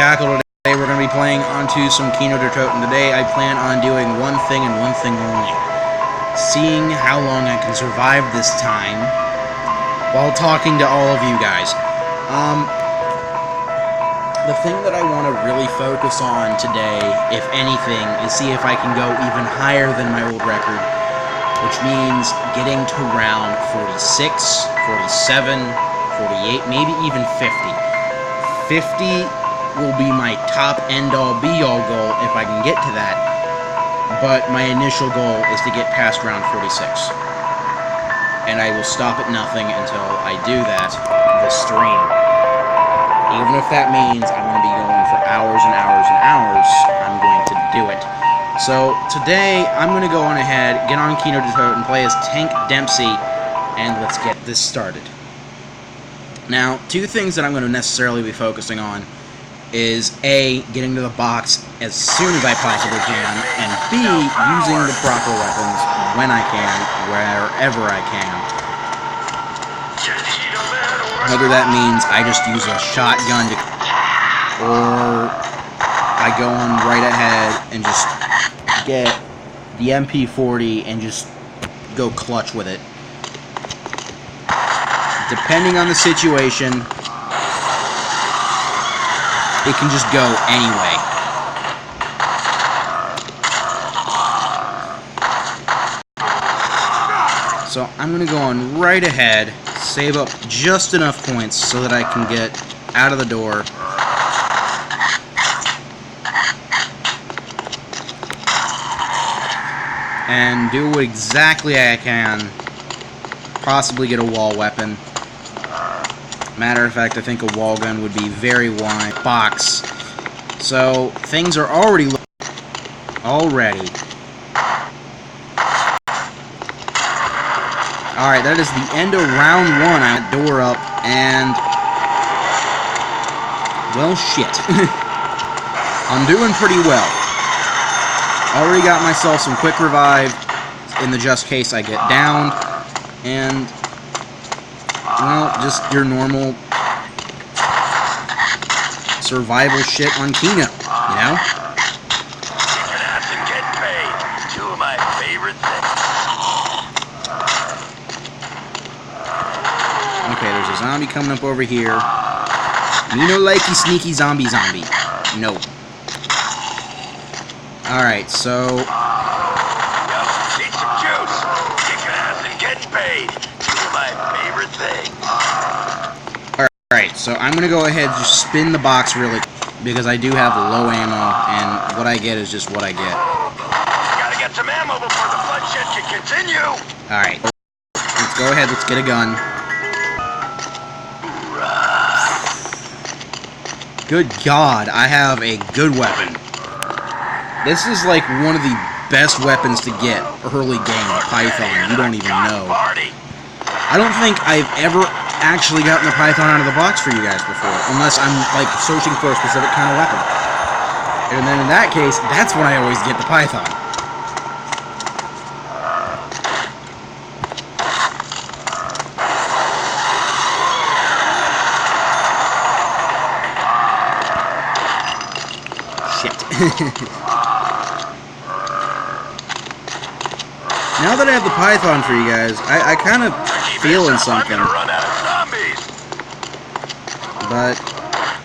Jackal. Today we're going to be playing onto some Kino der Toten. Today I plan on doing one thing and one thing only. Seeing how long I can survive this time while talking to all of you guys. The thing that I want to really focus on today, if anything, is see if I can go even higher than my old record, which means getting to round 46, 47, 48, maybe even 50. 50 will be my top end-all be-all goal if I can get to that, but my initial goal is to get past round 46. And I will stop at nothing until I do that this stream. Even if that means I'm going to be going for hours and hours and hours, I'm going to do it. So today, I'm going to go on ahead, get on Kino der Toten, play as Tank Dempsey, and let's get this started. Now, two things that I'm going to necessarily be focusing on is A, getting to the box as soon as I possibly can, and B, using the proper weapons when I can, wherever I can. Whether that means I just use a shotgun or I go on right ahead and just get the MP40 and just go clutch with it. Depending on the situation, it can just go anyway. So I'm going to go on right ahead, save up just enough points so that I can get out of the door. And do exactly I can. Possibly get a wall weapon. Matter of fact, I think a wall gun would be very wise. Box. So, things are already already. Alright, that is the end of round one. I got door up, and well, shit. I'm doing pretty well. Already got myself some quick revive in the just case I get downed, and well, just your normal survival shit on Kino, you know? Get paid. Two of my favorite things. Okay, there's a zombie coming up over here. Me no likey sneaky zombie. No. Alright, so Need some juice. Kicking ass and getting paid. Two of my favorite things. Alright, so I'm gonna go ahead and just spin the box really quick, because I do have low ammo, and what I get is just what I get. Gotta get some ammo before the bloodshed can continue. Alright, let's go ahead, let's get a gun. Good God, I have a good weapon. This is like one of the best weapons to get early game, Python. You don't even know. I don't think I've ever actually gotten the Python out of the box for you guys before, unless I'm like searching for a specific kind of weapon. And then in that case, that's when I always get the Python. Shit. Now that I have the Python for you guys, I kind of feeling something. But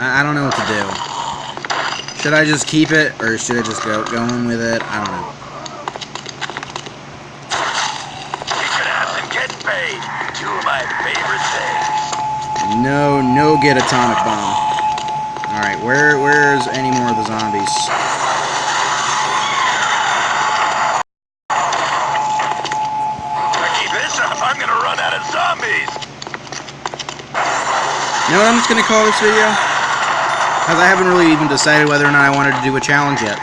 I don't know what to do. Should I just keep it, or should I just go on with it? I don't know. Kicking ass and getting paid. Two of my favorite things. No get atomic bomb. Alright, where's any more of the zombies? I'm gonna run out of zombies. You know what I'm just gonna call this video? Because I haven't really even decided whether or not I wanted to do a challenge yet.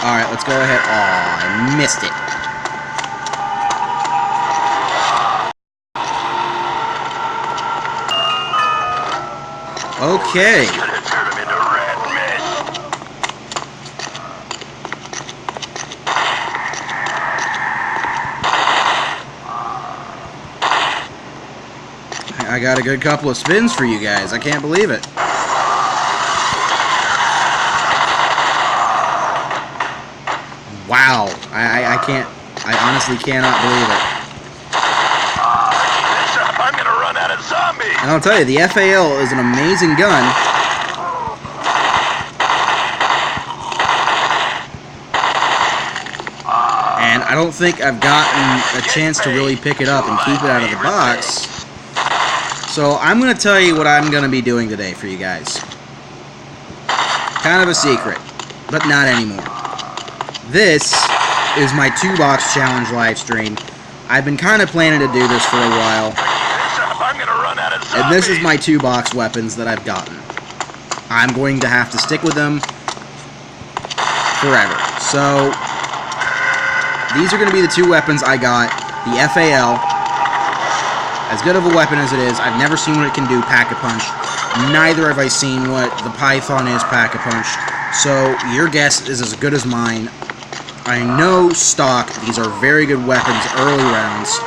Alright, let's go ahead. Aw, I missed it. Okay. I got a good couple of spins for you guys. I can't believe it. Wow. I can't... I honestly cannot believe it. Bishop, I'm gonna run out of zombies! And I'll tell you, the FAL is an amazing gun. And I don't think I've gotten a chance to really pick it up and keep it out of the box. So I'm going to tell you what I'm going to be doing today for you guys. Kind of a secret, but not anymore. This is my 2-box challenge live stream. I've been kind of planning to do this for a while. And this is my 2-box weapons that I've gotten. I'm going to have to stick with them forever. So these are going to be the 2 weapons I got. The FAL, as good of a weapon as it is, I've never seen what it can do, Pack-a-Punch. Neither have I seen what the Python is, Pack-a-Punch. So your guess is as good as mine. I know stock, these are very good weapons early rounds,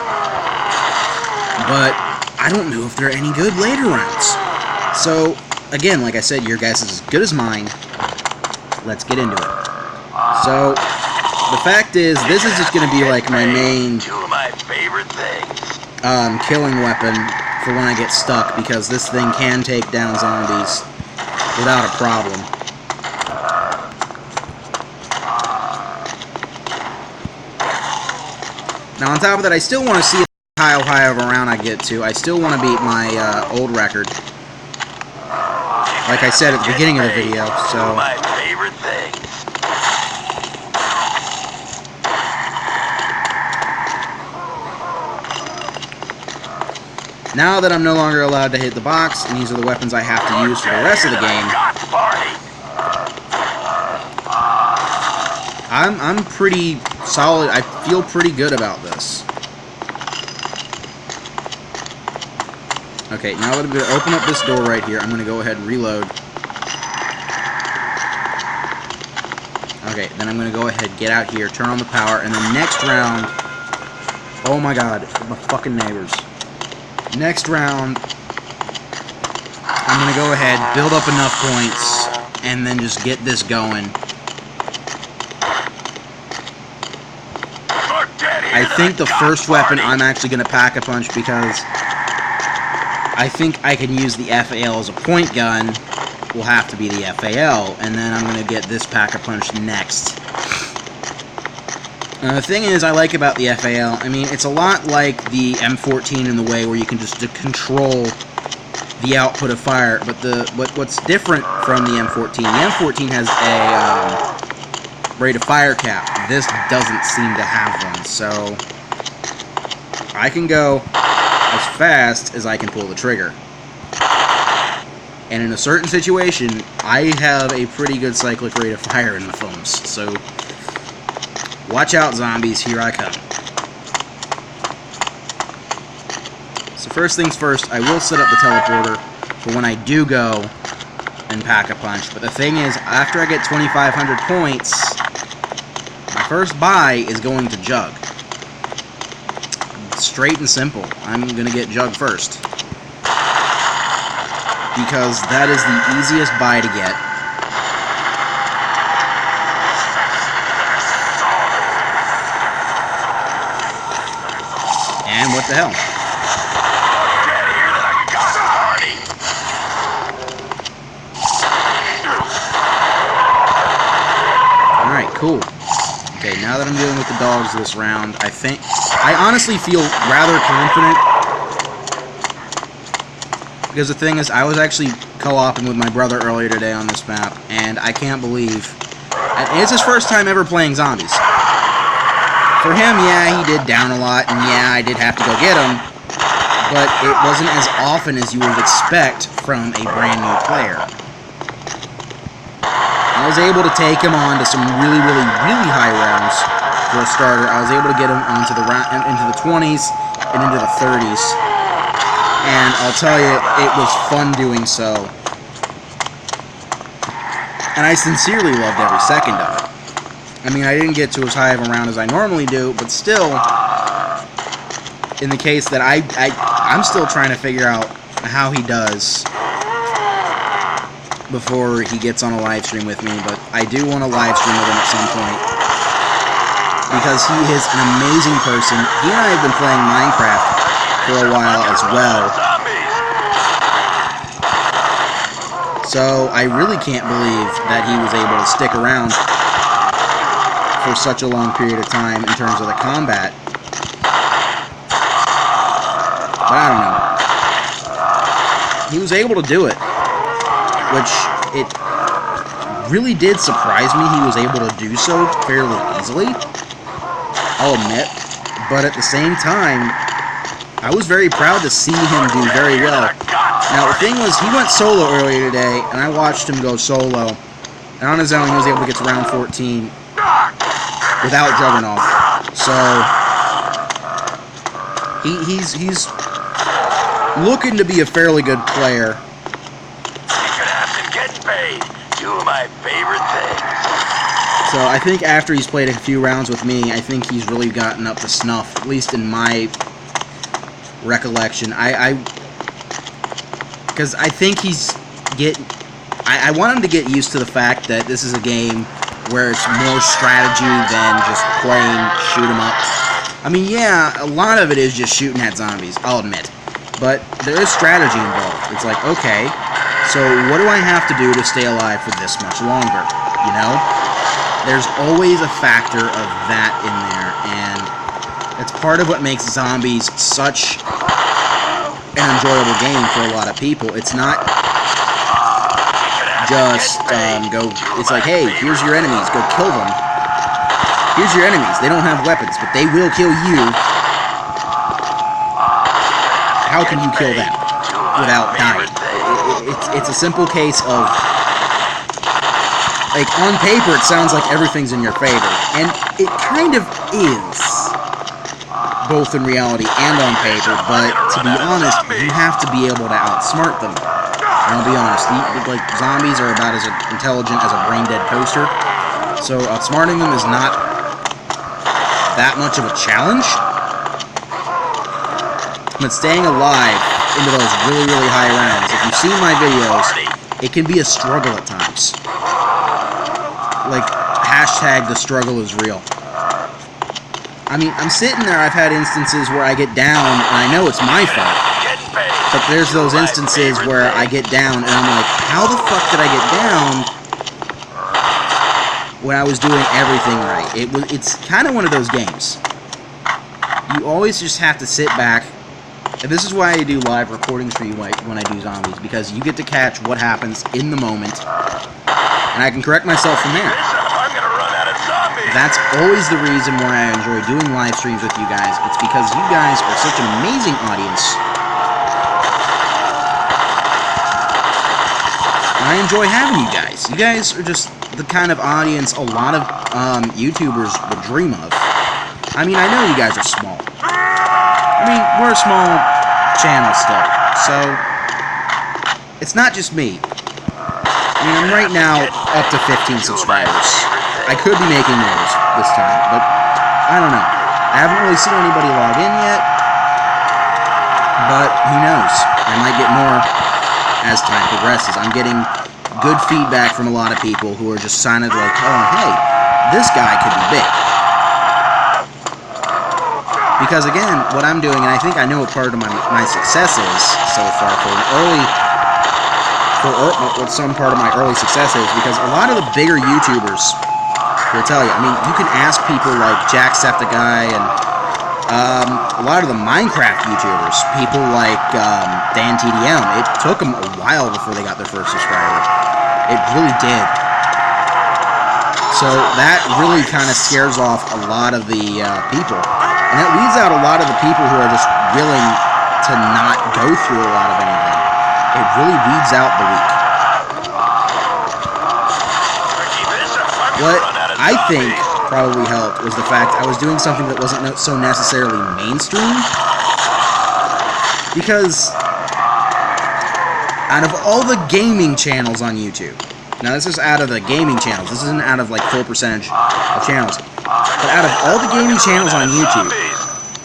but I don't know if they're any good later rounds. So, again, like I said, your guess is as good as mine. Let's get into it. So, the fact is, this is just going to be like my main killing weapon for when I get stuck, because this thing can take down zombies without a problem. Now, on top of that, I still want to see how high of a round I get to. I still want to beat my old record, like I said at the beginning of the video. So my favorite thing. now that I'm no longer allowed to hit the box, and these are the weapons I have to use for the rest of the game, I'm pretty solid. I feel pretty good about this. Okay, now that I'm going to open up this door right here, I'm going to go ahead and reload. Okay, then I'm going to go ahead, get out here, turn on the power, and then next round... Oh my god, my fucking neighbors. Next round, I'm going to go ahead, build up enough points, and then just get this going. I think the first weapon I'm actually going to Pack-a-Punch, because I think I can use the FAL as a point gun. Will have to be the FAL, and then I'm going to get this Pack-a-Punch next. The thing is, I like about the FAL, I mean, it's a lot like the M14 in the way where you can just control the output of fire, but what's different from the M14, the M14 has a rate of fire cap. This doesn't seem to have one, so I can go as fast as I can pull the trigger. And in a certain situation, I have a pretty good cyclic rate of fire in the foams, so watch out, zombies, here I come. So first things first, I will set up the teleporter for when I do go and Pack-a-Punch, but the thing is, after I get 2,500 points, my first buy is going to Jug. Straight and simple. I'm going to get Jug first, because that is the easiest buy to get. And what the hell? Alright, cool. Okay, now that I'm dealing with the dogs this round, I honestly feel rather confident. Because the thing is, I was actually co-oping with my brother earlier today on this map, and I can't believe... It's his first time ever playing zombies. For him, yeah, he did down a lot, and yeah, I did have to go get him, but it wasn't as often as you would expect from a brand new player. I was able to take him on to some really, really, really high rounds for a starter. I was able to get him into the 20s and into the 30s. And I'll tell you, it was fun doing so. And I sincerely loved every second of it. I mean, I didn't get to as high of a round as I normally do, but still, in the case that I'm still trying to figure out how he does before he gets on a live stream with me, but I do want to live stream with him at some point because he is an amazing person. He and I have been playing Minecraft for a while as well, so I really can't believe that he was able to stick around for such a long period of time in terms of the combat. But I don't know. He was able to do it, which it really did surprise me he was able to do so fairly easily, I'll admit. But at the same time, I was very proud to see him do very well. Now, the thing was, he went solo earlier today, and I watched him go solo. And on his own, he was able to get to round 14 without Juggernaut. So, he's looking to be a fairly good player. Getting paid. Two of my favorite things. So I think after he's played a few rounds with me, I think he's really gotten up to snuff, at least in my recollection. Because I think I want him to get used to the fact that this is a game where it's more strategy than just playing shoot 'em up. I mean, yeah, a lot of it is just shooting at zombies, I'll admit. But there is strategy involved. It's like, okay, so what do I have to do to stay alive for this much longer? You know? There's always a factor of that in there, and it's part of what makes zombies such an enjoyable game for a lot of people. It's not just it's like, hey, here's your enemies, go kill them. Here's your enemies, they don't have weapons, but they will kill you. How can you kill them without dying? It's a simple case of, like, on paper it sounds like everything's in your favor, and it kind of is, both in reality and on paper, but to be honest, you have to be able to outsmart them. And I'll be honest, like, zombies are about as intelligent as a brain-dead toaster, so outsmarting them is not that much of a challenge. But staying alive into those really, really high rounds, if you've seen my videos, it can be a struggle at times. Like, hashtag the struggle is real. I mean, I'm sitting there, I've had instances where I get down, and I know it's my fault. But there's those instances where I get down, and I'm like, how the fuck did I get down when I was doing everything right? It's kind of one of those games. You always just have to sit back. And this is why I do live recordings for you when I do zombies, because you get to catch what happens in the moment, and I can correct myself from there. That's always the reason why I enjoy doing live streams with you guys. It's because you guys are such an amazing audience. And I enjoy having you guys. You guys are just the kind of audience a lot of YouTubers would dream of. I mean, I know you guys are small. I mean, we're a small channel still, so it's not just me. I mean, I'm right now up to 15 subscribers. I could be making more this time, but I don't know. I haven't really seen anybody log in yet, but who knows? I might get more as time progresses. I'm getting good feedback from a lot of people who are just signing like, oh, hey, this guy could be big. Because again, what I'm doing, and I think I know what part of my success is so far what some part of my early success is, because a lot of the bigger YouTubers will tell you, I mean, you can ask people like Jacksepticeye and a lot of the Minecraft YouTubers, people like Dan TDM, it took them a while before they got their first subscriber. It really did. So that really kind of scares off a lot of the people. And it weeds out a lot of the people who are just willing to not go through a lot of anything. It really weeds out the weak. What I think probably helped was the fact I was doing something that wasn't so necessarily mainstream. Because out of all the gaming channels on YouTube, now this is out of the gaming channels, this isn't out of like full percentage of channels, but out of all the gaming channels on YouTube,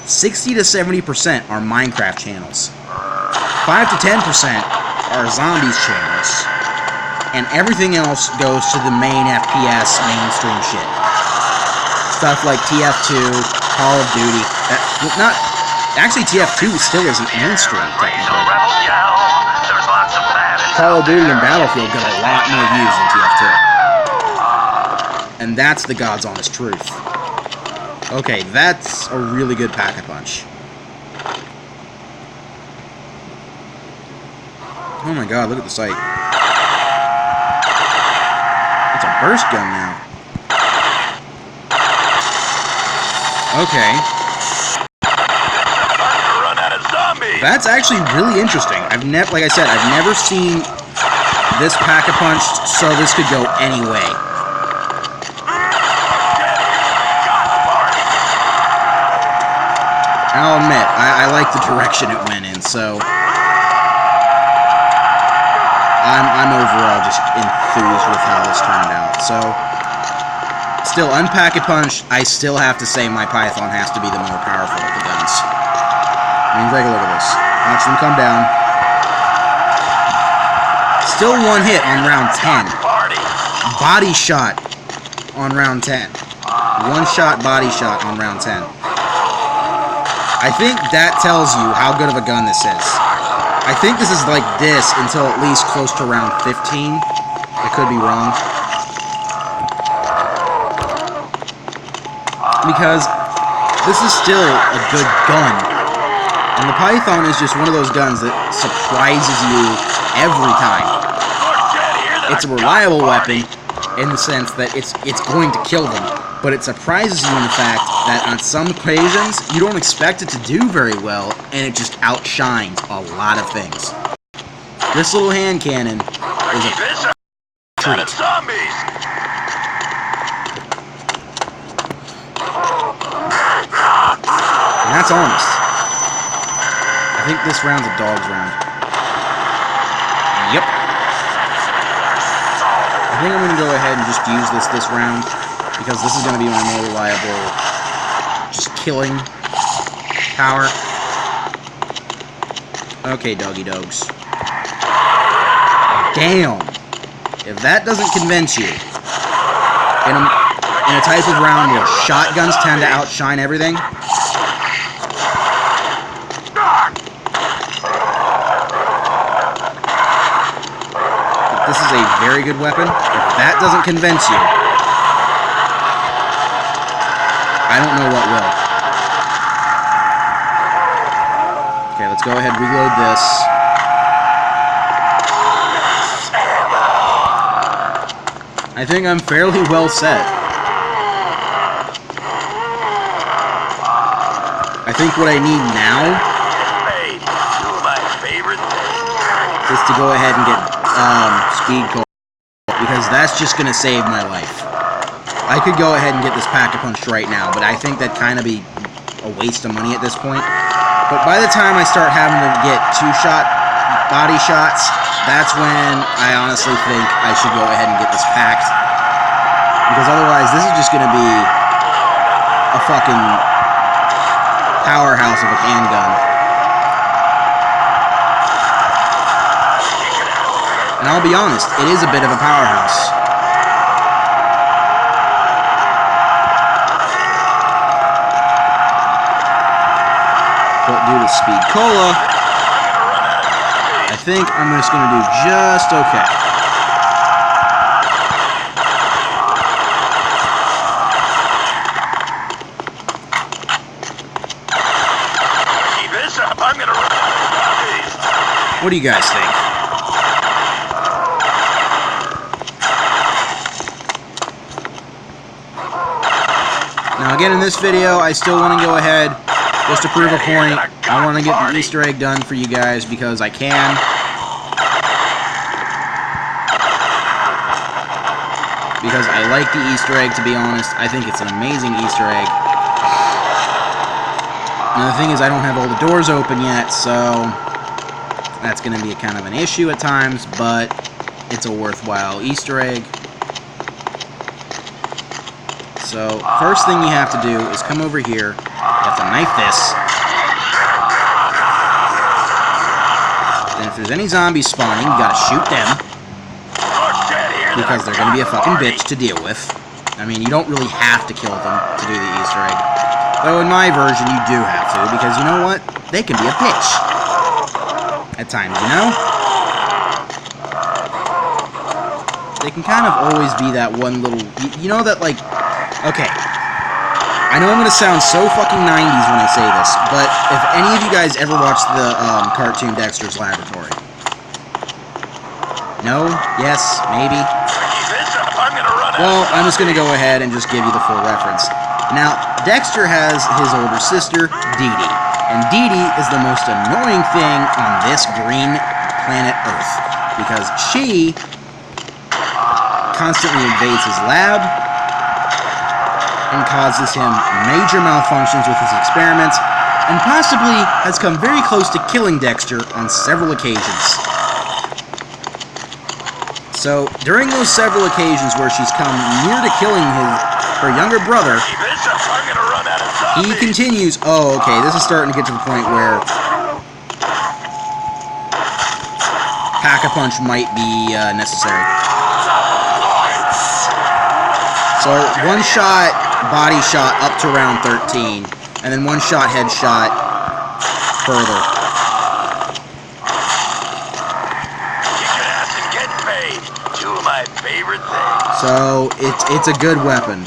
60 to 70% are Minecraft channels. 5 to 10% are zombies channels, and everything else goes to the main FPS mainstream shit. Stuff like TF2, Call of Duty. Actually, TF2 still isn't mainstream, technically. Call of Duty and Battlefield got a lot more views than TF2. And that's the God's honest truth. Okay, that's a really good pack-a-punch. Oh my god, look at the sight. It's a burst gun now. Okay. That's actually really interesting. Like I said, I've never seen this pack-a-punch, so this could go any way. I'll admit, I like the direction it went in, so I'm overall just enthused with how this turned out. So, still, Unpack-a-Punch, I still have to say my Python has to be the more powerful of the guns. I mean, take a look at this. Watch them come down. Still one hit on round 10. Body shot on round 10. One shot body shot on round 10. I think that tells you how good of a gun this is. I think this is like this until at least close to round 15. I could be wrong. Because this is still a good gun. And the Python is just one of those guns that surprises you every time. It's a reliable weapon in the sense that it's going to kill them. But it surprises you in the fact that on some occasions, you don't expect it to do very well, and it just outshines a lot of things. This little hand cannon is a treat. And that's honest. I think this round's a dog's round. Yep. I think I'm going to go ahead and just use this round, because this is going to be my more reliable, just killing power. Okay, doggy dogs. Damn! If that doesn't convince you, in a type of round where shotguns tend to outshine everything, this is a very good weapon. If that doesn't convince you, I don't know what will. Okay, let's go ahead and reload this. I think I'm fairly well set. I think what I need now is to go ahead and get speed cola, because that's just going to save my life. I could go ahead and get this pack-a-punch right now, but I think that'd kind of be a waste of money at this point. But by the time I start having to get two-shot body shots, that's when I honestly think I should go ahead and get this packed. Because otherwise, this is just going to be a fucking powerhouse of a handgun. And I'll be honest, it is a bit of a powerhouse. But due to speed cola, I think I'm just going to do just okay. Keep this up, I'm going to run out of zombies. What do you guys think? Now again, in this video, I still want to go ahead, just to prove a point, I want to get the Easter egg done for you guys because I can. Because I like the Easter egg, to be honest. I think it's an amazing Easter egg. Now the thing is, I don't have all the doors open yet, so that's going to be a kind of an issue at times, but it's a worthwhile Easter egg. So, first thing you have to do is come over here, you have to knife this. there's any zombies spawning, you gotta shoot them. Because they're gonna be a fucking bitch to deal with. I mean, you don't really have to kill them to do the Easter egg. Though in my version, you do have to, because you know what? They can be a bitch. At times, you know? They can kind of always be that one little... You know that, like... Okay. I know I'm going to sound so fucking 90s when I say this, but if any of you guys ever watched the cartoon Dexter's Laboratory... No? Yes? Maybe? Well, I'm just going to go ahead and just give you the full reference. Now, Dexter has his older sister, Dee Dee. And Dee Dee is the most annoying thing on this green planet Earth. Because she constantly invades his lab and causes him major malfunctions with his experiments, and possibly has come very close to killing Dexter on several occasions. So, during those several occasions where she's come near to killing her younger brother, he continues... Oh, okay, this is starting to get to the point where Pack-a-Punch might be necessary. So, one shot, body shot up to round 13, and then one shot, headshot further. So, it's a good weapon.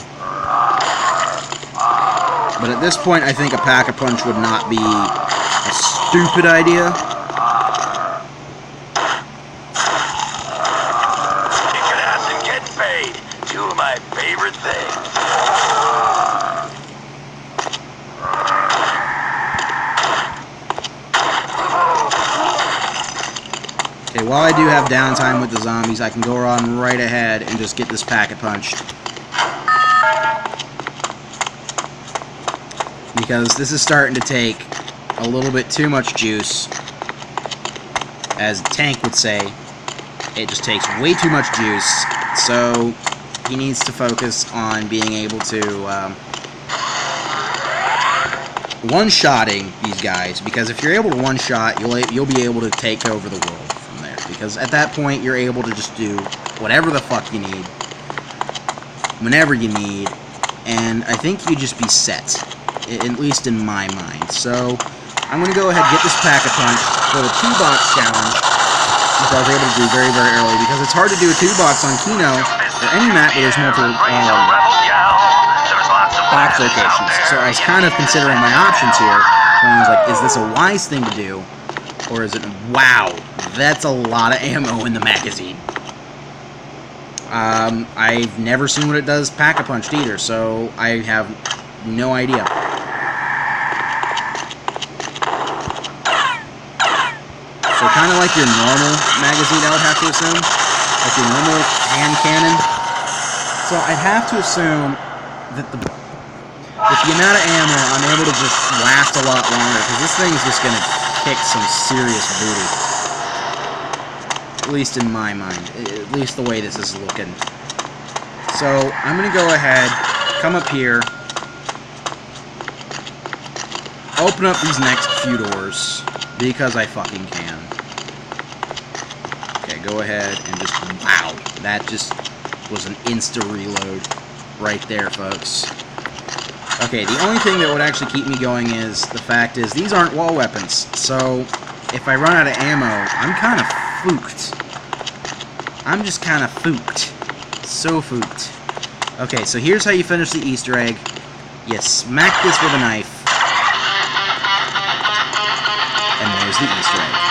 But at this point, I think a Pack-a-Punch would not be a stupid idea. Kicking ass and getting paid. Two of my favorite things. Okay, while I do have downtime with the zombies, I can go on right ahead and just get this Pack-a-Punched. Because this is starting to take a little bit too much juice. As Tank would say, it just takes way too much juice. So, he needs to focus on being able to one-shotting these guys. Because if you're able to one-shot, you'll be able to take over the world. Because at that point, you're able to just do whatever the fuck you need, whenever you need, and I think you'd just be set, at least in my mind. So, I'm going to go ahead and get this Pack-a-Punch for the 2-box challenge, which I was able to do very, very early, because it's hard to do a 2-box on Kino, or any map where there's multiple box locations. So I was kind of considering my options here, and I was like, is this a wise thing to do? Or is it... Wow, that's a lot of ammo in the magazine. I've never seen what it does Pack-a-Punched either, so I have no idea. So kind of like your normal magazine, I would have to assume. Like your normal hand cannon. So I'd have to assume that with the amount of ammo, I'm able to just last a lot longer, because this thing's just going to kick some serious booty. At least in my mind. At least the way this is looking. So, I'm going to go ahead, come up here, open up these next few doors, because I fucking can. Okay, go ahead and just... Wow! That just was an insta-reload right there, folks. Okay, the only thing that would actually keep me going is, the fact is, these aren't wall weapons, so if I run out of ammo, I'm kind of fooked. I'm just kind of fooked. So fooked. Okay, so here's how you finish the Easter egg. You smack this with a knife, and there's the Easter egg.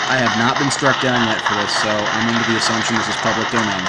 I have not been struck down yet for this, so I'm under the assumption this is public domain.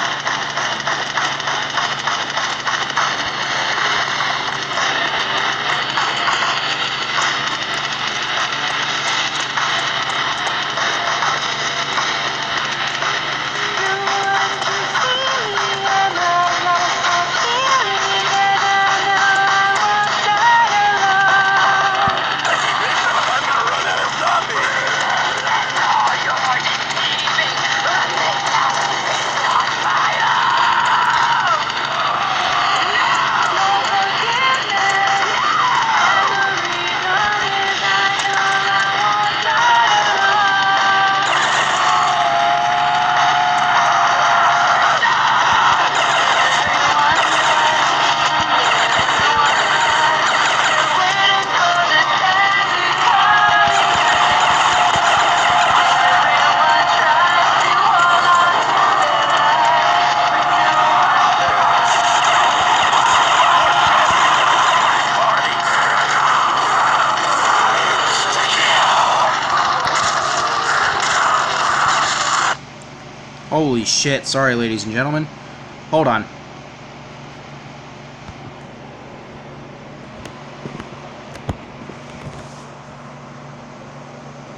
Holy shit. Sorry, ladies and gentlemen. Hold on.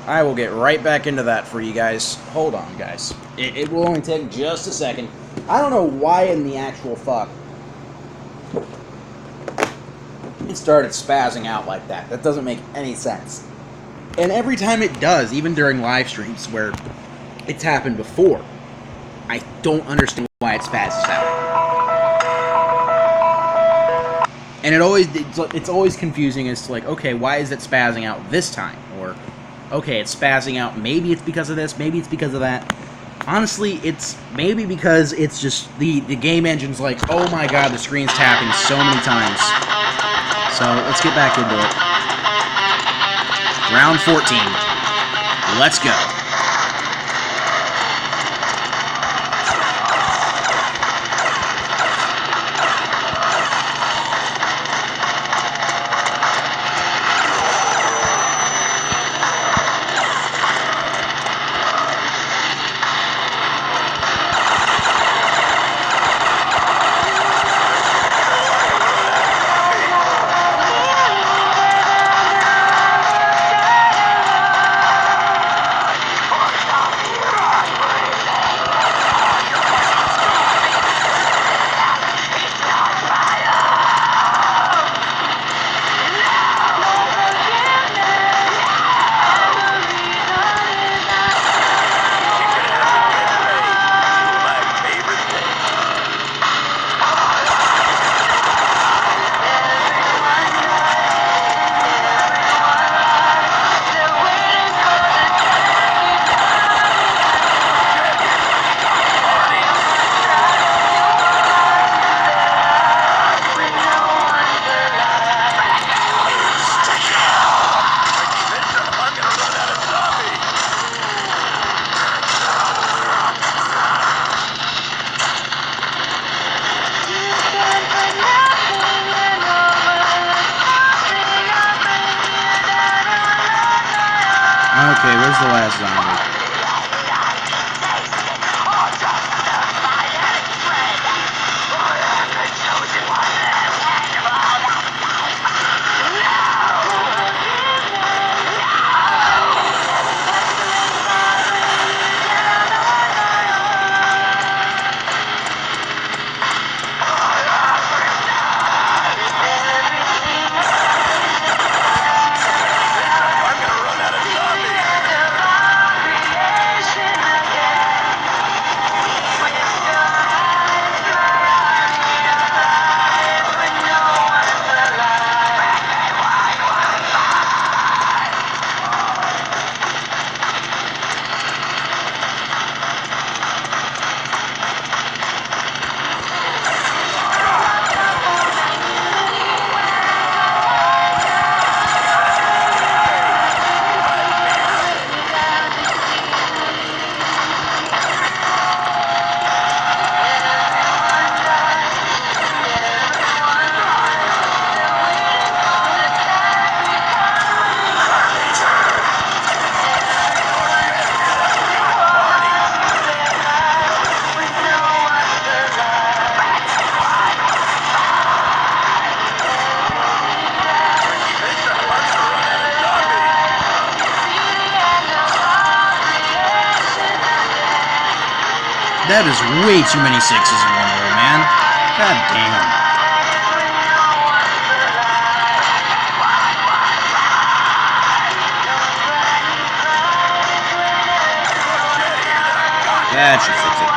I will get right back into that for you guys. Hold on, guys. It will only take just a second. I don't know why in the actual fuck it started spazzing out like that. That doesn't make any sense. And every time it does, even during live streams where it's happened before, I don't understand why it spazzes out. And it's always confusing as to like, okay, why is it spazzing out this time? Or, okay, it's spazzing out, maybe it's because of this, maybe it's because of that. Honestly, it's maybe because it's just the game engine's like, oh my god, the screen's tapping so many times. So, let's get back into it. Round 14. Let's go. Okay, where's the last zombie? That is way too many sixes in one row, man. God damn. That should fix it.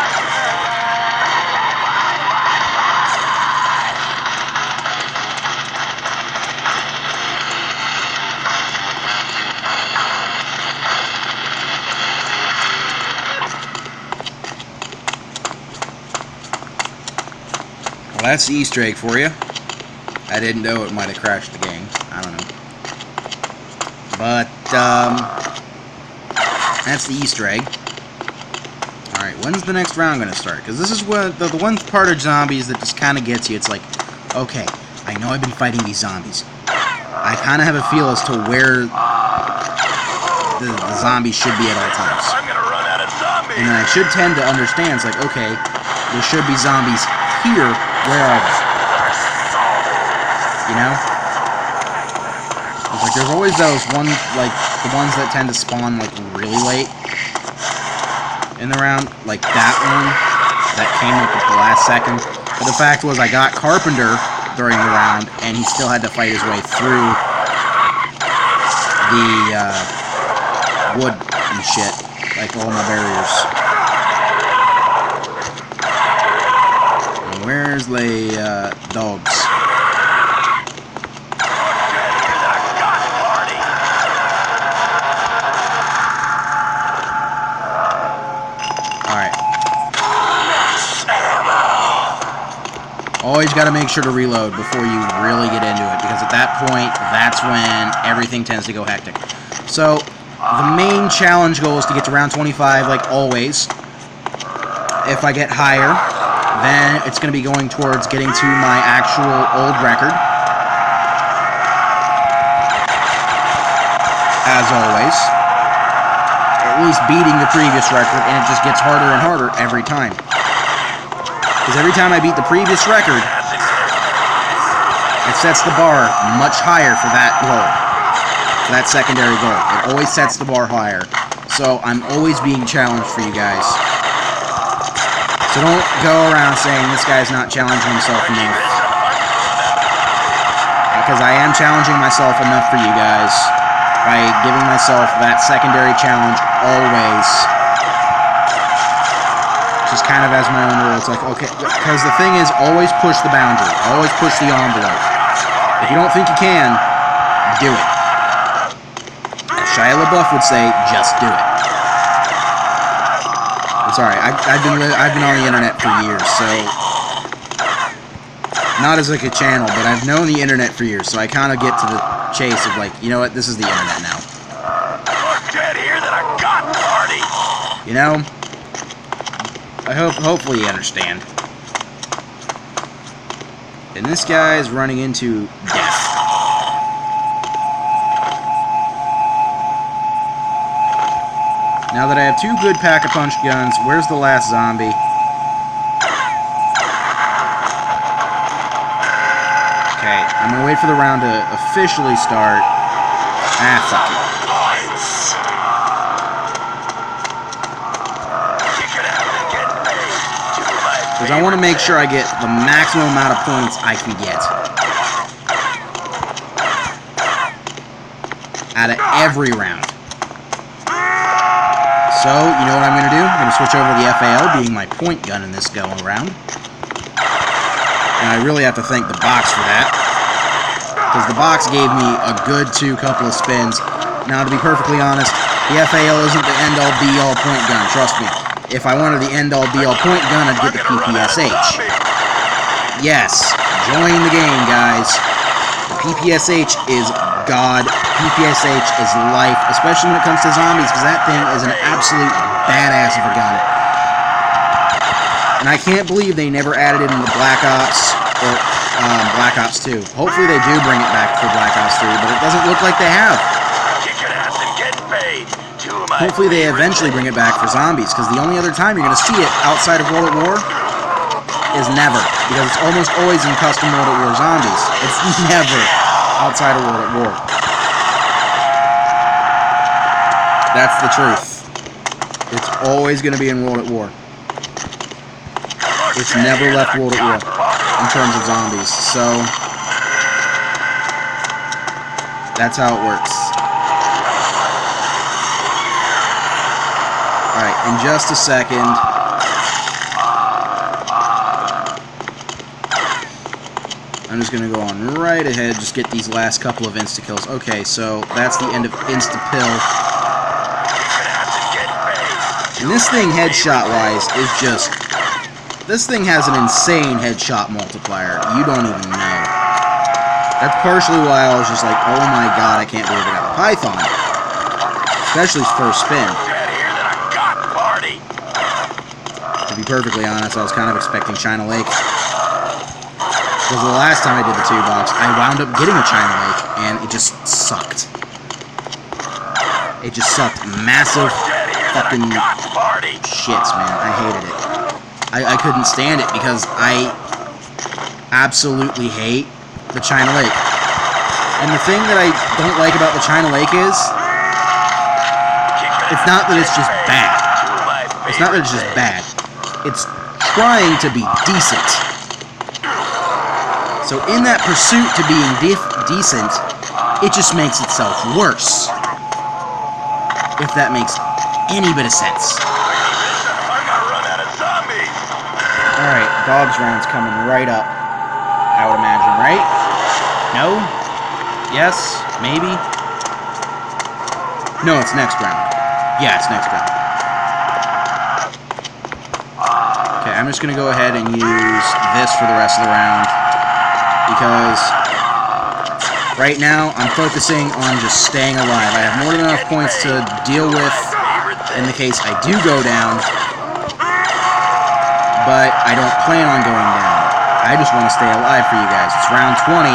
Well, that's the Easter egg for you. I didn't know it might have crashed the game. I don't know. But, that's the Easter egg. Alright, when's the next round going to start? Because this is what the one part of zombies that just kind of gets you. It's like, okay, I know I've been fighting these zombies. I kind of have a feel as to where the zombies should be at all times. I'm gonna run out of zombies. And I should tend to understand, it's like, okay, there should be zombies here. Where are they? You know? It's like, there's always those like, the ones that tend to spawn, like, really late in the round. Like that one that came up at the last second. But the fact was, I got Carpenter during the round, and he still had to fight his way through the wood and shit, like all my barriers. And where's the dogs? Alright. Always got to make sure to reload before you really get into it, because at that point, that's when everything tends to go hectic. So, the main challenge goal is to get to round 25, like always. If I get higher, then it's going to be going towards getting to my actual old record. As always. At least beating the previous record, and it just gets harder and harder every time. Because every time I beat the previous record, it sets the bar much higher for that goal. For that secondary goal. It always sets the bar higher. So I'm always being challenged for you guys. So don't go around saying this guy's not challenging himself enough. Because I am challenging myself enough for you guys. By giving myself that secondary challenge always. Just kind of as my own rule. It's like, okay, because the thing is, always push the boundary. Always push the envelope. If you don't think you can, do it. As Shia LaBeouf would say, just do it. I'm sorry, I've been on the internet for years, so not as like a channel, but I've known the internet for years, so I kind of get to the chase of like, you know what, this is the internet now. Look dead here that I got party. You know, hopefully you understand. And this guy's running into death. Now that I have two good pack-a-punch guns, where's the last zombie? Okay, I'm gonna wait for the round to officially start. Ah, fuck it. Because I want to make sure I get the maximum amount of points I can get. Out of every round. So, you know what I'm going to do? I'm going to switch over to the FAL, being my point gun in this going around. And I really have to thank the box for that. Because the box gave me a good couple of spins. Now, to be perfectly honest, the FAL isn't the end-all, be-all point gun, trust me. If I wanted the end-all, be-all point gun, I'd get the PPSH. Yes, join the game, guys. The PPSH is God. PPSH is life, especially when it comes to zombies, because that thing is an absolute badass of a gun. And I can't believe they never added it into Black Ops or Black Ops 2. Hopefully they do bring it back for Black Ops 3, but it doesn't look like they have. Hopefully they eventually bring it back for zombies, because the only other time you're going to see it outside of World at War is never, because it's almost always in custom World at War zombies. It's never outside of World at War. That's the truth. It's always going to be in World at War. It's never left World at War in terms of zombies, so that's how it works. Alright, in just a second. I'm just going to go on right ahead, just get these last couple of insta-kills. Okay, so that's the end of insta-pill. And this thing, headshot-wise, is just... This thing has an insane headshot multiplier. You don't even know. That's partially why I was just like, oh my god, I can't believe I got a Python. Especially first spin. To be perfectly honest, I was kind of expecting China Lake. Because the last time I did the 2-box, I wound up getting a China Lake, and it just sucked. It just sucked. Massive fucking shits, man. I hated it. I couldn't stand it because I absolutely hate the China Lake. And the thing that I don't like about the China Lake is, it's not that it's just bad. It's not that it's just bad. It's trying to be decent. So in that pursuit to being decent, it just makes itself worse. If that makes any bit of sense. Alright, dogs round's coming right up. I would imagine, right? No? Yes? Maybe? No, it's next round. Yeah, it's next round. Okay, I'm just gonna go ahead and use this for the rest of the round. Because right now, I'm focusing on just staying alive. I have more than enough points to deal with in the case I do go down. But I don't plan on going down. I just want to stay alive for you guys. It's round 20.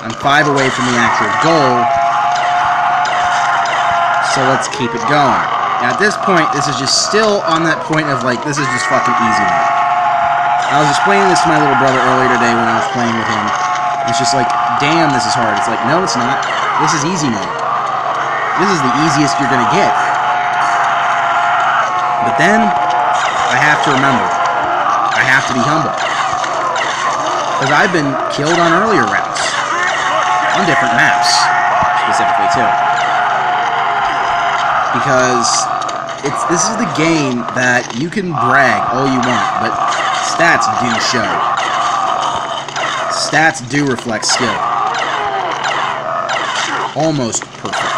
I'm 5 away from the actual goal. So let's keep it going. Now at this point, this is just still on that point of like, this is just fucking easy mode. I was explaining this to my little brother earlier today when I was playing with him. It's just like, damn, this is hard. It's like, no, it's not. This is easy mode. This is the easiest you're gonna get. But then, I have to remember, I have to be humble. Because I've been killed on earlier rounds. On different maps, specifically, too. Because this is the game that you can brag all you want, but stats do show. Stats do reflect skill. Almost perfectly.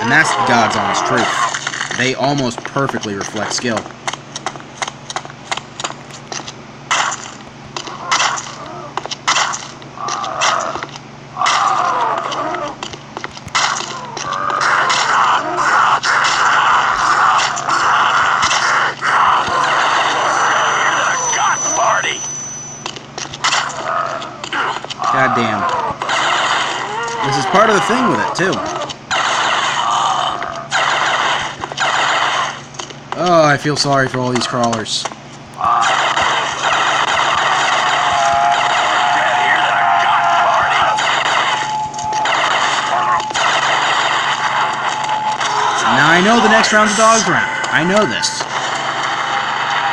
And that's God's honest truth. They almost perfectly reflect skill. God damn. This is part of the thing with it, too. Oh, I feel sorry for all these crawlers. Now I know the next round's a dog's round. I know this.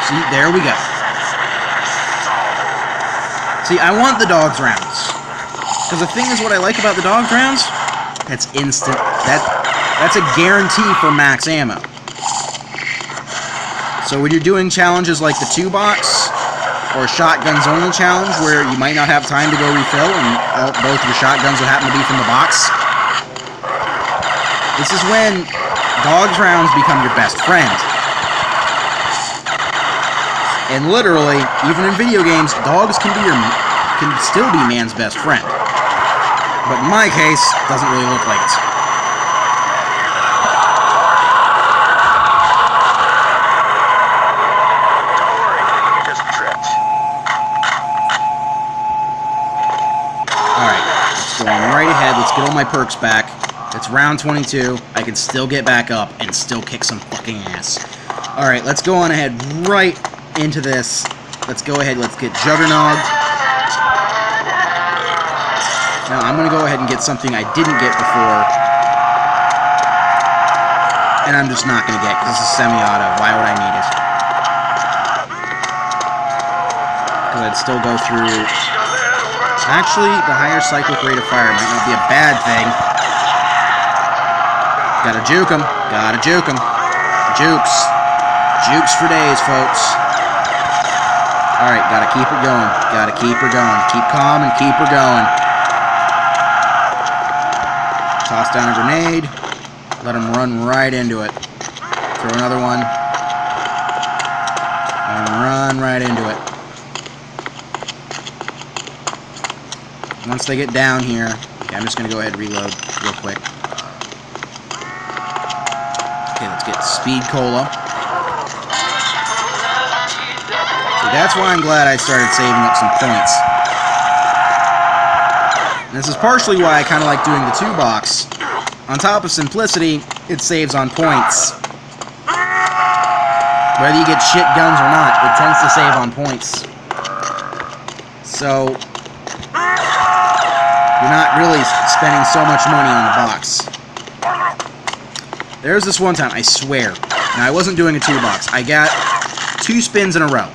See, there we go. See, I want the dogs rounds. Because the thing is, what I like about the dogs rounds, that's instant. That's a guarantee for max ammo. So when you're doing challenges like the 2-box, or shotguns only challenge, where you might not have time to go refill, and both your shotguns will happen to be from the box, this is when dogs rounds become your best friend. And literally, even in video games, dogs can still be man's best friend. But in my case, doesn't really look like it. Alright, let's go on right ahead. Let's get all my perks back. It's round 22. I can still get back up and still kick some fucking ass. Alright, let's go on ahead right into this. Let's go ahead, let's get Juggernog. Now I'm going to go ahead and get something I didn't get before. And I'm just not going to get, because this is semi-auto. Why would I need it? Because I'd still go through... Actually, the higher cyclic rate of fire might not be a bad thing. Gotta juke him. Gotta juke him. Jukes. Jukes for days, folks. Alright, gotta keep her going. Gotta keep her going. Keep calm and keep her going. Toss down a grenade. Let him run right into it. Throw another one. Let him run right into it. Once they get down here... Okay, I'm just gonna go ahead and reload real quick. Okay, let's get Speed Cola. That's why I'm glad I started saving up some points. And this is partially why I kind of like doing the 2-box, On top of simplicity, it saves on points. Whether you get shit guns or not, it tends to save on points. So, you're not really spending so much money on the box. There's this one time, I swear. Now, I wasn't doing a 2-box. I got 2 spins in a row.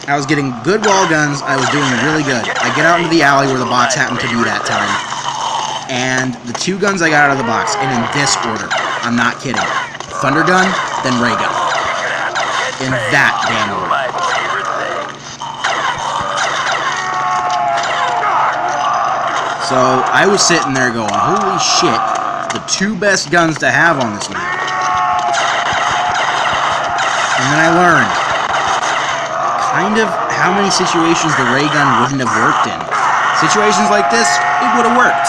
I was getting good wall guns. I was doing really good. I get out into the alley where the box happened to be that time. And the 2 guns I got out of the box, and in this order. I'm not kidding. Thunder gun, then ray gun. In that damn order. So, I was sitting there going, holy shit, the 2 best guns to have on this map. And then I learned kind of how many situations the ray gun wouldn't have worked in. Situations like this, it would have worked.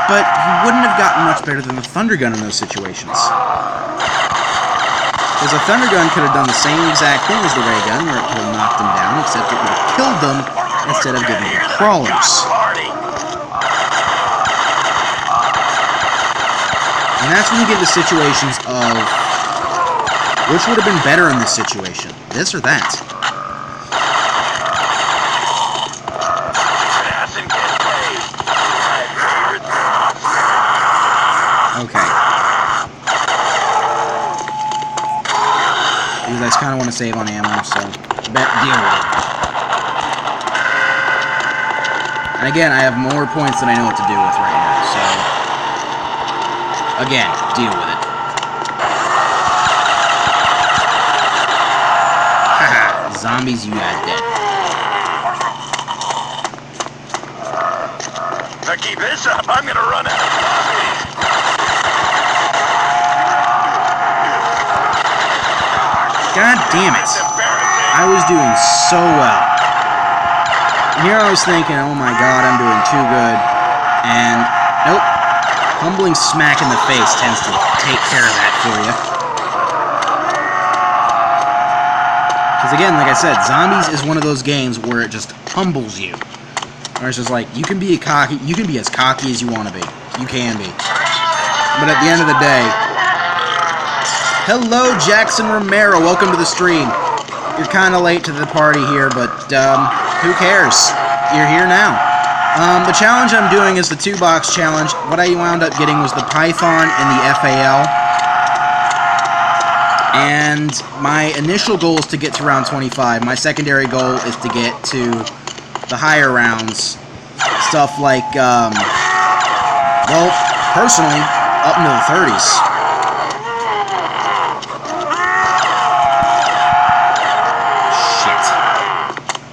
But you wouldn't have gotten much better than the thunder gun in those situations. Because a thunder gun could have done the same exact thing as the ray gun, where it could have knocked them down, except it would have killed them instead of giving them crawlers. And that's when you get into situations of which would have been better in this situation, this or that. Okay. Because I just kind of want to save on ammo, so deal with it. And again, I have more points than I know what to do with right now, so again, deal with it. Haha, zombies, you got dead. Now keep this up, I'm gonna run out of zombies. God damn it. I was doing so well. And here I was thinking, oh my god, I'm doing too good. And, nope. Humbling smack in the face tends to take care of that for you. Because again, like I said, Zombies is one of those games where it just humbles you. Where it's just like, you can be as cocky as you want to be. You can be. But at the end of the day, hello, Jackson Romero. Welcome to the stream. You're kind of late to the party here, but who cares? You're here now. The challenge I'm doing is the 2-box challenge. What I wound up getting was the Python and the FAL. And my initial goal is to get to round 25. My secondary goal is to get to the higher rounds. Stuff like, well, personally, up into the 30s.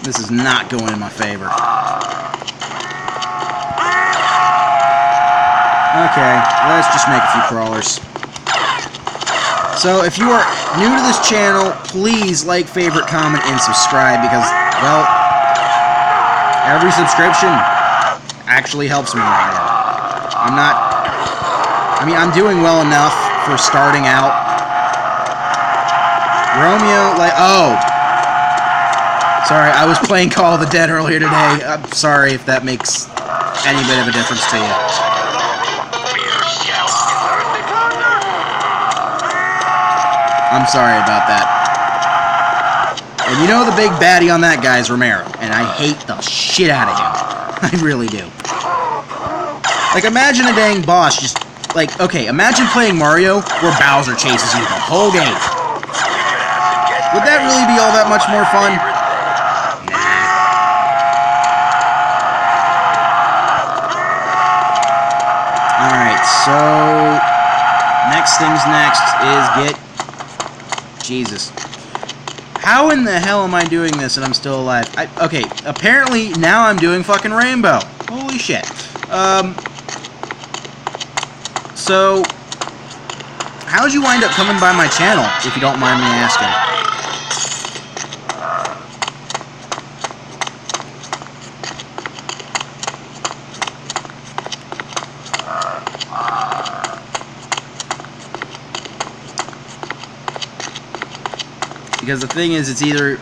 This is not going in my favor. Okay, let's just make a few crawlers. So, if you are new to this channel, please like, favorite, comment, and subscribe because, well, every subscription actually helps me right now. I'm doing well enough for starting out. Romeo, sorry, I was playing Call of the Dead earlier today. I'm sorry if that makes any bit of a difference to you. I'm sorry about that. And you know the big baddie on that guy is Romero, and I hate the shit out of him. I really do. Like, imagine a dang boss just, like, okay, imagine playing Mario where Bowser chases you the whole game. Would that really be all that much more fun? Alright, so next things next is get... Jesus. How in the hell am I doing this and I'm still alive? Okay, apparently now I'm doing fucking Rainbow. Holy shit. So, how'd you wind up coming by my channel, if you don't mind me asking? Because the thing is, it's either...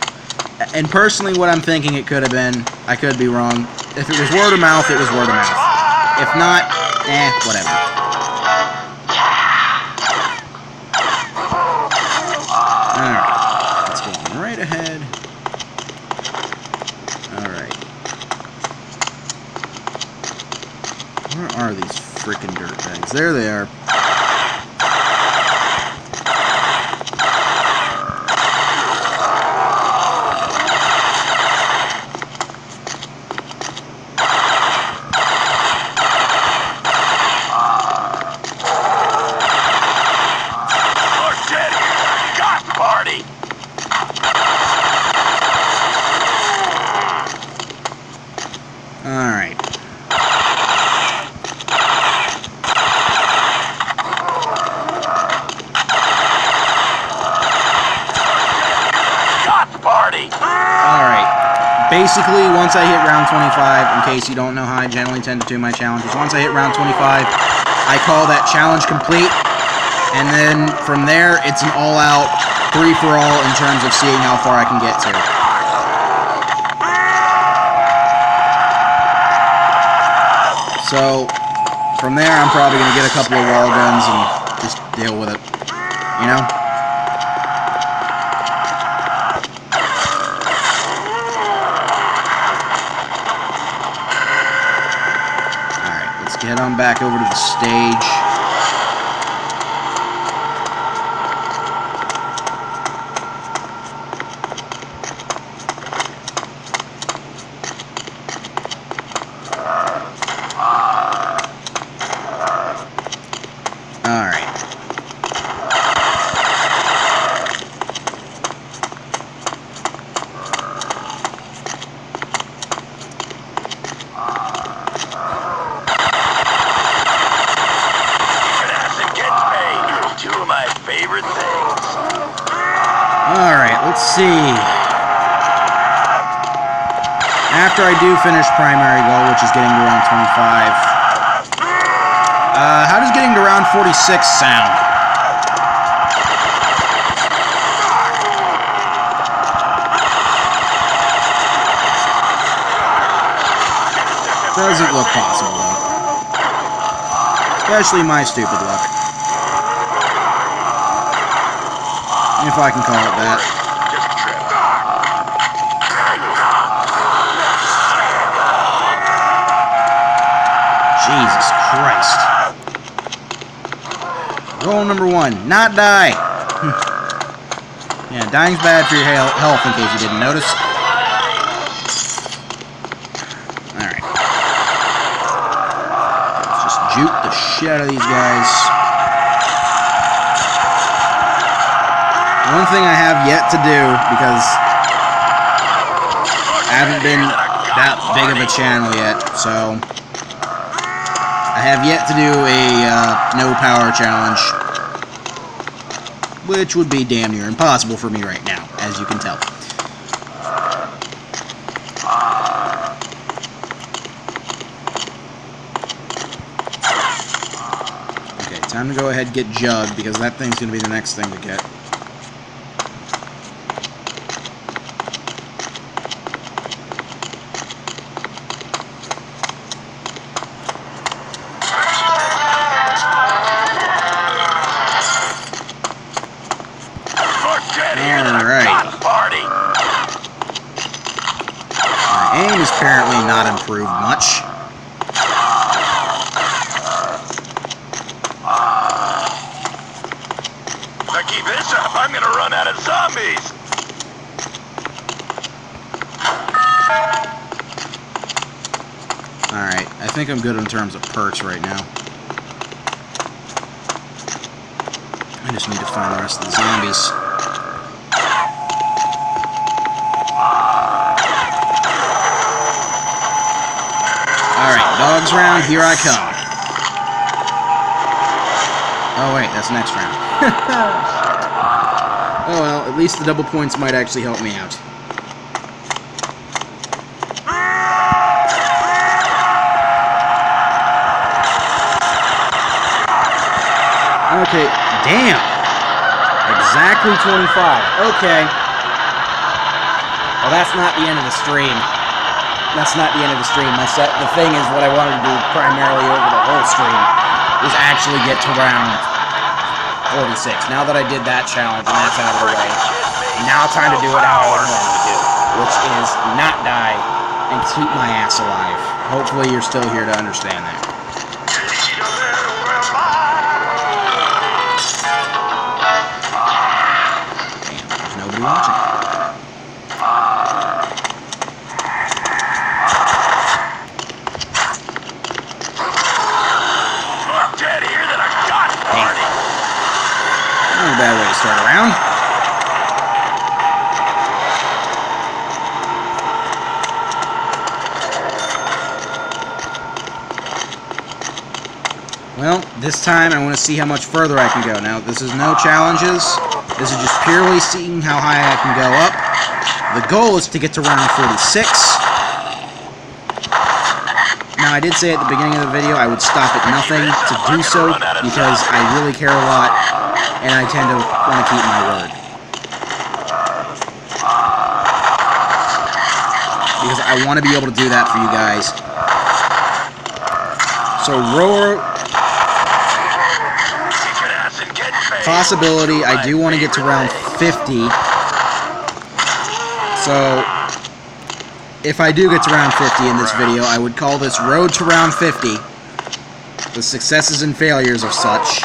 And personally, what I'm thinking it could have been, I could be wrong. If it was word of mouth, it was word of mouth. If not, Whatever. Alright. Let's go right ahead. Alright. Where are these frickin' dirtbags? There they are. Alright. Alright. Basically, once I hit round 25, in case you don't know how I generally tend to do my challenges, once I hit round 25, I call that challenge complete, and then from there, it's an all-out free-for-all in terms of seeing how far I can get to. So, from there, I'm probably going to get a couple of wall guns and just deal with it, you know? Head on back over to the stage. Alright, let's see. After I do finish primary goal, which is getting to round 25, how does getting to round 46 sound? Doesn't look possible, though. Especially my stupid luck. If I can call it that. Jesus Christ. Goal number 1, not die. Yeah, dying's bad for your health, in case you didn't notice. Alright. Let's just juke the shit out of these guys. One thing I have yet to do, because I haven't been that big of a channel yet, so I have yet to do a no power challenge, which would be damn near impossible for me right now, as you can tell. Okay, time to go ahead and get Jug, because that thing's going to be the next thing to get. Aim is apparently not improved much. If I keep this up, I'm gonna run out of zombies. Alright, I think I'm good in terms of perks right now. I just need to find the rest of the zombies. Alright, dogs round, here I come. Oh wait, that's next round. Oh well, at least the double points might actually help me out. Okay, damn! Exactly 25. Okay. Well, that's not the end of the stream. that's not the end of the stream. The thing is, what I wanted to do primarily over the whole stream is actually get to round 46. Now that I did that challenge and that's out of the way, now time to do it how I would normally do, which is not die and keep my ass alive. Hopefully you're still here to understand that. Damn, there's nobody watching. Not a bad way to start around. Well, this time I want to see how much further I can go. Now, this is no challenges. This is just purely seeing how high I can go up. The goal is to get to round 46. Now, I did say at the beginning of the video I would stop at nothing to do so because I really care a lot and I tend to want to keep my word. Because I want to be able to do that for you guys. So, possibility, I do want to get to round 50. So, if I do get to round 50 in this video, I would call this Road to Round 50. The successes and failures of such.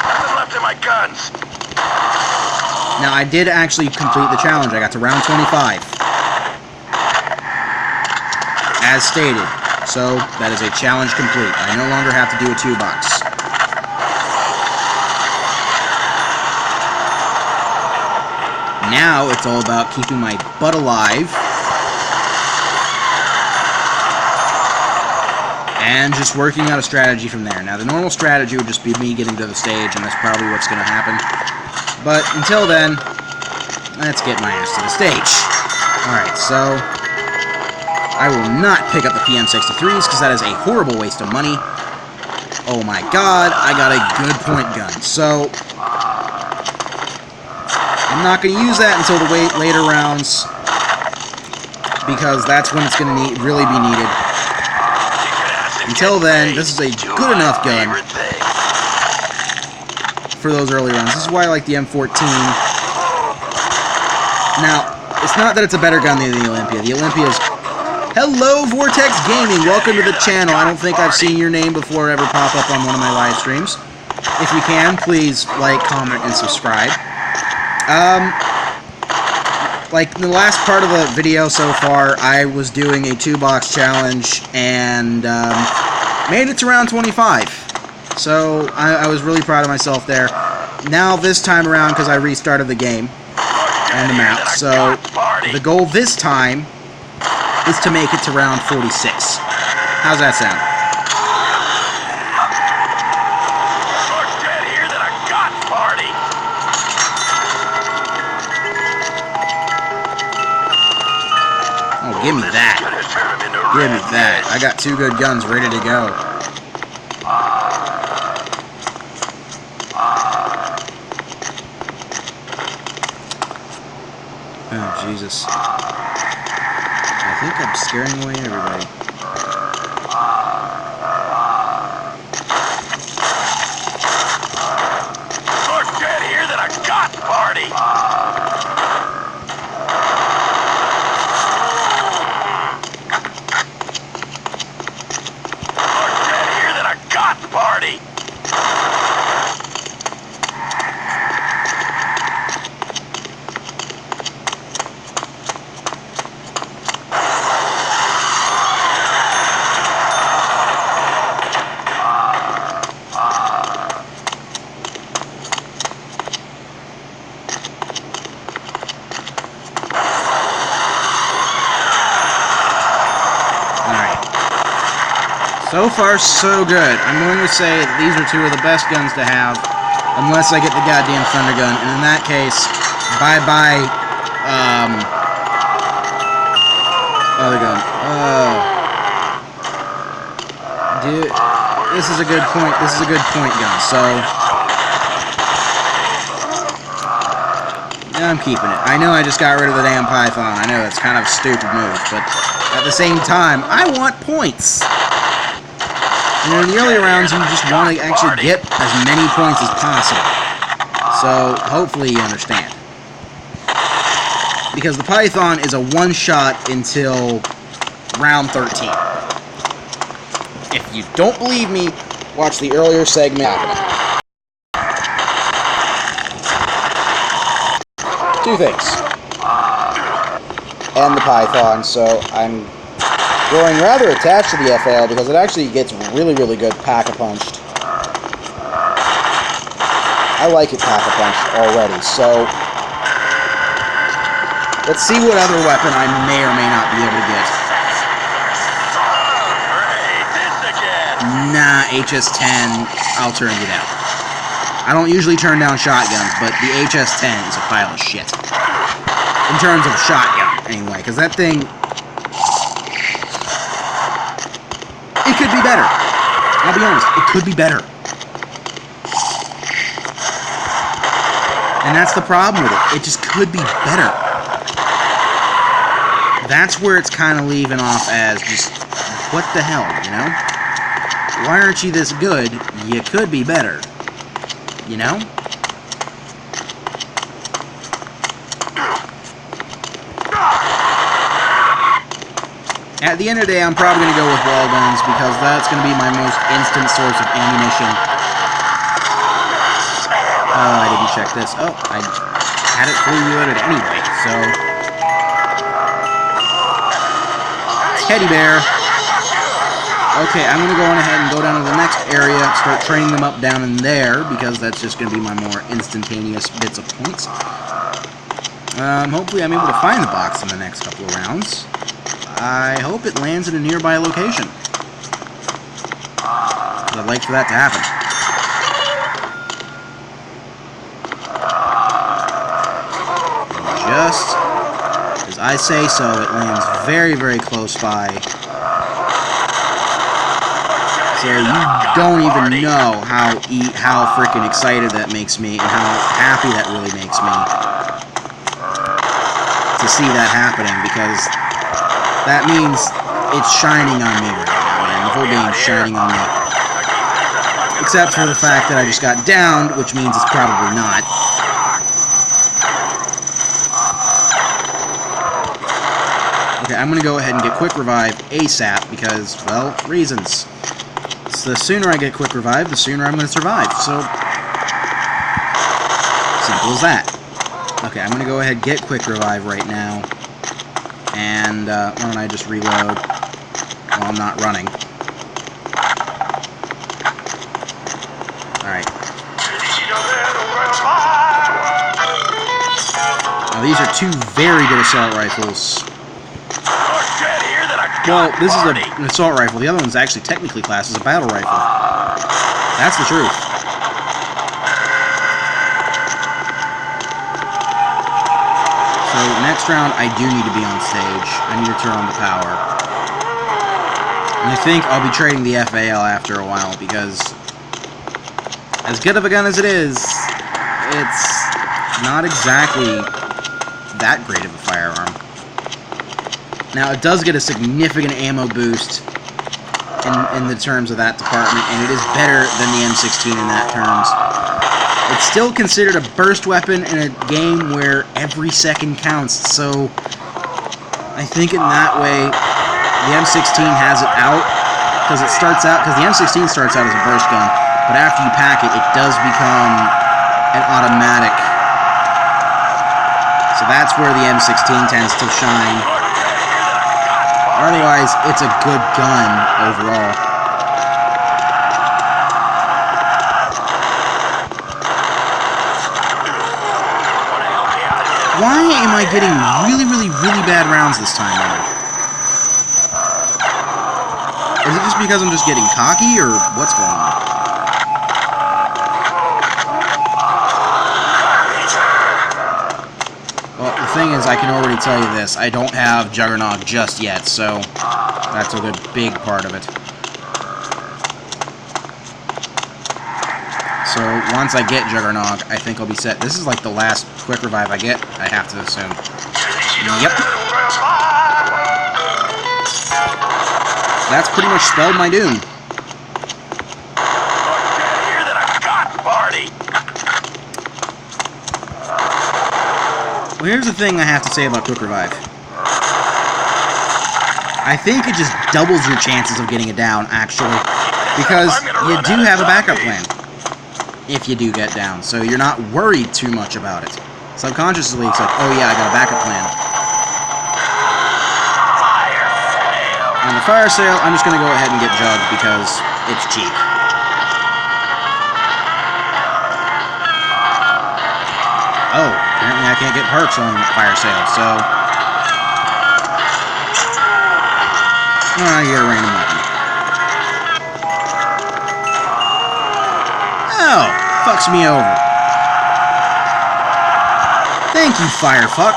Now, I did actually complete the challenge. I got to round 25. As stated. So, that is a challenge complete. I no longer have to do a 2-box. Now, it's all about keeping my butt alive. And just working out a strategy from there. Now, the normal strategy would just be me getting to the stage, and that's probably what's going to happen. But until then, let's get my ass to the stage. Alright, so I will not pick up the PM63s, because that is a horrible waste of money. Oh my god, I got a good point gun. So, I'm not going to use that until the later rounds, because that's when it's going to really be needed. Until then, this is a good enough gun for those early rounds. This is why I like the M14. Now, it's not that it's a better gun than the Olympia. The Olympia is... Hello, Vortex Gaming! Welcome to the channel. I don't think I've seen your name before ever pop up on one of my live streams. If you can, please like, comment, and subscribe. Like, in the last part of the video so far, I was doing a 2-box challenge, and, made it to round 25. So, I was really proud of myself there. Now, this time around, because I restarted the game, and the map, so, the goal this time is to make it to round 46. How's that sound? Oh, give me that. Give me that. I got 2 good guns ready to go. Oh, Jesus. I think I'm scaring away everybody. More dead here than a got party! Party! So far, so good. I'm going to say these are 2 of the best guns to have, unless I get the goddamn Thunder Gun, and in that case, bye-bye, other gun. Dude, this is a good point gun, so... Yeah, I'm keeping it. I know I just got rid of the damn Python. I know that's kind of a stupid move, but at the same time, I want points. You know, in the earlier rounds, you just want to actually get as many points as possible. So, hopefully you understand. Because the Python is a one-shot until round 13. If you don't believe me, watch the earlier segment. Two things. And the Python, so I'm growing rather attached to the FAL because it actually gets really, really good pack-a-punched. I like it pack-a-punched already, so let's see what other weapon I may or may not be able to get. Nah, HS-10, I'll turn you down. I don't usually turn down shotguns, but the HS-10 is a pile of shit. In terms of shotgun, anyway, because that thing... It could be better. I'll be honest, it could be better. And that's the problem with it. It just could be better. That's where it's kind of leaving off as just, what the hell, you know? Why aren't you this good? You could be better. You know? At the end of the day, I'm probably going to go with wall guns because that's going to be my most instant source of ammunition. Oh, I didn't check this. Oh, I had it fully reloaded anyway, so... Teddy bear. Okay, I'm going to go on ahead and go down to the next area, start training them up down in there, because that's just going to be my more instantaneous bits of points. Hopefully I'm able to find the box in the next couple of rounds. I hope it lands in a nearby location. I'd like for that to happen. Just as I say so, it lands very, very close by. So you don't even know how freaking excited that makes me and how happy that really makes me to see that happening, because that means it's shining on me right now, man. The whole game's shining on me. Except for the fact that I just got downed, which means it's probably not. Okay, I'm going to go ahead and get Quick Revive ASAP because, well, reasons. So the sooner I get Quick Revive, the sooner I'm going to survive. So, simple as that. Okay, I'm going to go ahead and get Quick Revive right now. And, why don't I just reload while I'm not running. Alright. Now, these are two very good assault rifles. Well, this is an assault rifle. The other one's actually technically classed as a battle rifle. That's the truth. So, next round, I do need to be on stage. I need to turn on the power. And I think I'll be trading the FAL after a while, because as good of a gun as it is, it's not exactly that great of a firearm. Now, it does get a significant ammo boost in the terms of that department, and it is better than the M16 in that terms. It's still considered a burst weapon in a game where every second counts, so I think in that way, the M16 has it out, because the M16 starts out as a burst gun, but after you pack it, it does become an automatic. So that's where the M16 tends to shine. Otherwise, it's a good gun overall. Why am I getting really, really, really bad rounds this time around? Is it just because I'm just getting cocky, or what's going on? Well, the thing is, I can already tell you this. I don't have Juggernaut just yet, so that's a good big part of it. So So once I get Juggernog, I think I'll be set. This is like the last quick revive I get, I have to assume. Yep. That's pretty much spelled my doom. Hear that I got party. Well, here's the thing I have to say about quick revive. I think it just doubles your chances of getting it down, actually. Because you do have a backup plan if you do get down, so you're not worried too much about it. Subconsciously, it's like, oh yeah, I got a backup plan. On the fire sale, I'm just going to go ahead and get Jug because it's cheap. Oh, apparently I can't get perks on fire sale, so... I get a random weapon. Oh, fucks me over. Thank you, firefuck.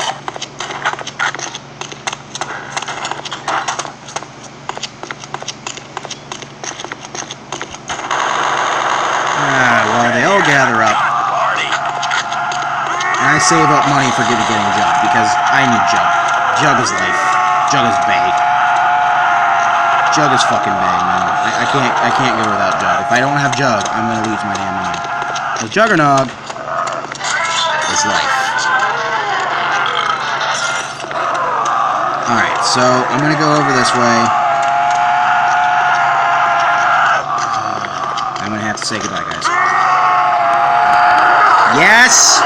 Well, they all gather up. And I save up money for getting Jug, because I need Jug. Jug is life. Jug is bae. Jug is fucking bae, man. I can't go without Jug. If I don't have Jug, I'm gonna lose my damn mind. Because Juggernog is life. Alright, so I'm gonna go over this way. I'm gonna have to say goodbye, guys. Yes!